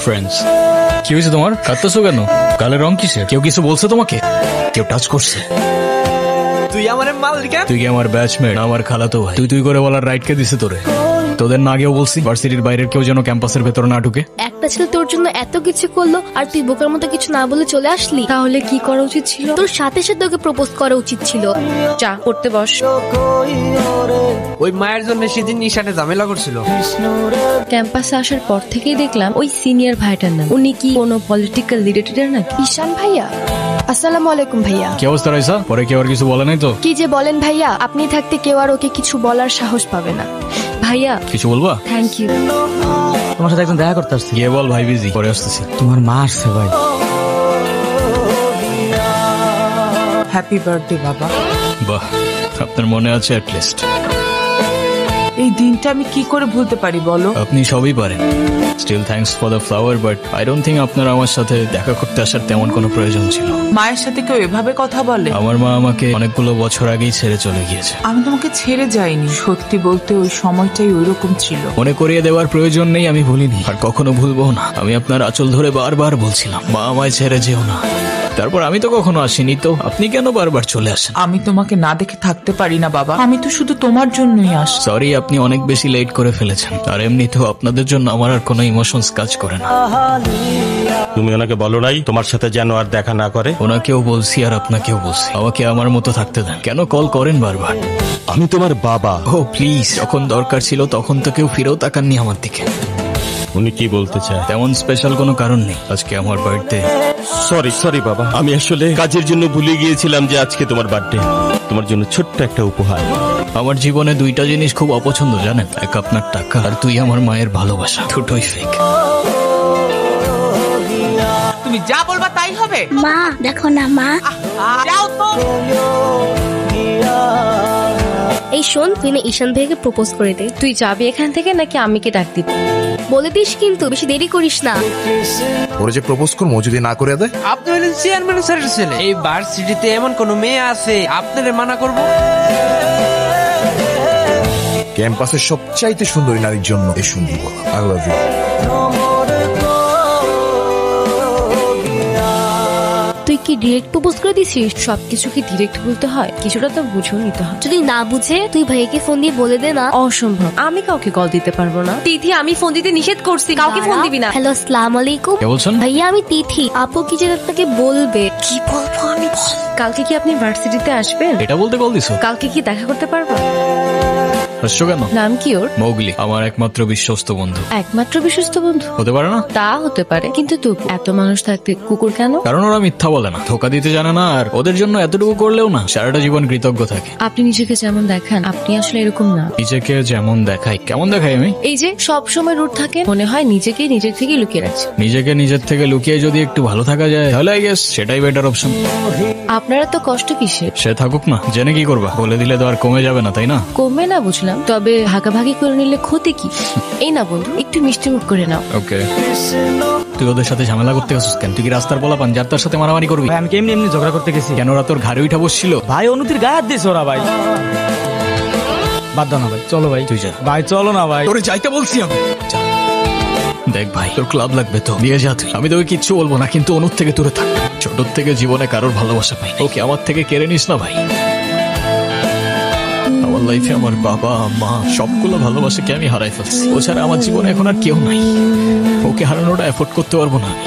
Friends. কি হয়েছে তোমার? কাঁদতেছো কেন? গালের রং কিসের? কেউ কিছু বলছে তোমাকে? কেউ টাচ করছে? তুই আমার মালিক? তুই কি আমার ব্যাচমেট? আমার খালাতো ভাই। তুই করে বলার রাইট কে দিছে তোরে? তোদের না আগেও বলছি ভার্সিটির বাইরের কেউ যেন ক্যাম্পাসের ভেতর না ঢুকে। একটা ছেলে তোর জন্য এত কিছু করলো আর তুই বোকার মতো কিছু না বলে চলে আসলি। তাহলে কি করা উচিত ছিল? তোর সাথে সাথে ওকে প্রপোজ করা উচিত ছিল। চা করতে বস। ওই মায়ের জন্য সেদিন নিশানে ঝামেলা করছিল। ক্যাম্পাসে আসার পর থেকেই দেখলাম ওই সিনিয়র ভাইটার নাম। উনি কি কোনো পলিটিক্যাল রিলেটেড নাকি? ঈশান ভাইয়া, আসসালামু আলাইকুম ভাইয়া। কি অবস্থা রাইসা? পরে কেউ আর কিছু বলে নাই তো? কি যে বলেন ভাইয়া, আপনি থাকতে কেউ আর ওকে কিছু বলার সাহস পাবে না। ভাইয়া কিছু বলবা? Thank you. তোমার সাথে একজন দেখা করতে আসছি। গিয়ে বল ভাই বিজি, পরে আসতেছি। তোমার মা আসছে ভাই। হ্যাপি বার্থডে বাবা। বাহ, আপনার মনে আছে অ্যাট লিস্ট। এই দিনটা আমি কি করে ভুলতে পারি বলো? আপনি সবই পারেন। Still thanks for the flower, but I don't think আপনার আমার সাথে দেখা করতে আসার তেমন কোনো প্রয়োজন ছিল। মায়ের সাথে কেউ এভাবে কথা বলে? আমার মা আমাকে অনেকগুলো বছর আগেই ছেড়ে চলে গিয়েছে। আমি তোমাকে ছেড়ে যাইনি, সত্যি বলতে ওই সময়টাই ওইরকম ছিল। মনে করিয়ে দেওয়ার প্রয়োজন নেই, আমি ভুলিনি আর কখনো ভুলবো না। আমি আপনার আঁচল ধরে বারবার বলছিলাম, মা আমায় ছেড়ে যেও না। তারপর আমি তো কখনো আসিনি, তো আপনি কেন বারবার চলে আসেন? আমি তোমাকে না দেখে থাকতে পারি না বাবা, আমি তো শুধু তোমার জন্যই আসি। সরি, আপনি অনেক বেশি লেট করে ফেলেছেন। আর এমনিতেও আপনাদের জন্য আমার আর কোনো ইমোশনস কাজ করে না। তুমি ওনাকে বলো নাই তোমার সাথে যেন আর দেখা না করে? ওনাকেও বলছি আর আপনাকেও বলছি, আমাকে আমার মতো থাকতে দেন। কেন কল করেন বারবার? আমি তোমার বাবা। ও প্লিজ, যখন দরকার ছিল তখন তো কেউ ফিরেও তাকাননি আমার দিকে। উনি কি বলতে চায়? তেমন স্পেশাল কোনো কারণ নেই, আজকে আমার বার্থডে। সরি বাবা, আমি আসলে কাজের জন্য ভুলে গিয়েছিলাম যে আজকে তোমার বার্থডে। তোমার জন্য ছোট্ট একটা উপহার। আমার জীবনে দুইটা জিনিস খুব অপছন্দ জানেন, এক আপনার টাকা আর তুই আমার মায়ের ভালোবাসা। দুটোই ফেক। তুমি যা বলবা তাই হবে। মা দেখো না মা। যাও তো। এই শোন, তুই না ঈশান ভাইকে প্রপোজ করে দে। তুই যাবি এখান থেকে নাকি আমিকে ডাক দিব? বলে দিস কিন্তু, বেশি দেরি করিস না। ওরা যে প্রপোজ করবো যদি না করে দেয়? আপনি হলেন চেয়ারম্যান স্যারের ছেলে। এই ভার্সিটিতে এমন কোন মেয়ে আছে আপনারে মানা করব? ক্যাম্পাসের সবচাইতে সুন্দরী নারীর জন্য এই সুন্দর আই লাভ ইউ। তুই কি ডিরেক্ট প্রপোজ করে দিছিস? সবকিছু কি ডিরেক্ট বলতে হয়? কিছুটা তো বুঝেও নিতে হয়। যদি না বুঝে তুই ভাইকে ফোন দিয়ে বলে দে না। অসম্ভব, আমি কাউকে কল দিতে পারবো না। তিথি, আমি ফোন দিতে নিষেধ করছি, কাউকে ফোন দিবি না। হ্যালো, আসসালামু আলাইকুম। কে বলছেন? ভাইয়া আমি তিথি। আপু কি যেন আপনাকে বলবে। কি বলবো আমি? কালকে কি আপনি ভার্সিটিতে আসবেন? এটা বলতে কল দিছো? কালকে কি দেখা করতে পারবো? আসছো কেন? নাম কি ওর? মৌগলি, আমার একমাত্র বিশ্বস্ত বন্ধু। একমাত্র বিশ্বস্ত বন্ধু হতে পারে না? তা হতে পারে, কিন্তু তুই এত মানুষ থাকতে কুকুর কেন? কারণ ওরা মিথ্যা বলে না, ধোকা দিতে জানে না, আর ওদের জন্য এতটুকু করলেও না সারাটা জীবন কৃতজ্ঞ থাকে। আপনি নিজেকে যেমন দেখান, আপনি আসলে এরকম না। নিজেকে যেমন দেখাই? কেমন দেখাই আমি? এই যে সব সময় রুট থাকে, মনে হয় নিজেকে নিজের থেকে লুকিয়ে রাখছে। নিজেকে নিজের থেকে লুকিয়ে যদি একটু ভালো থাকা যায় তাহলে আই গেস সেটাই বেটার অপশন। আপনারা তো কষ্ট কিসের? সে থাকুক না, জেনে কি করবা? বলে দিলে তো আর কমে যাবে না, তাই না? কমবে না বুঝলাম, তবে ভাগাভাগি করে নিলে ক্ষতি কি? এই না বন্ধু, একটু মিষ্টি মুখ করে নাও। ওকে, তুই ওদের সাথে ঝামেলা করতে গেছিস কেন? তুই কি রাস্তার পোলাপান যার তার সাথে মারামারি করবি? ভাই আমি এমনি এমনি ঝগড়া করতে গেছি। কেন ওরা তোর ঘাড়ে উঠা বসছিল? ভাই অনুতির গায়ে হাত দিয়েছে ওরা। ভাই বাদ দাও না ভাই, চলো ভাই। তুই যা ভাই চলো না ভাই। তোরে যাইতে বলছি আমি। যা। দেখ ভাই, তোর ক্লাব লাগবে তো নিয়ে যা তুই। আমি তোকে কিচ্ছু বলবো না, কিন্তু অনুর থেকে দূরে থাক। ছোট থেকে জীবনে কারোর ভালোবাসা পাই, ওকে আমার থেকে কেড়ে নিস না ভাই। আমার লাইফে আমার বাবা মা সবগুলো ভালোবাসাকে আমি হারাই ফেলছি। ও ছাড়া আমার জীবনে এখন আর কেউ নাই। ওকে হারানোটা এফোর্ড করতে পারবো না আমি।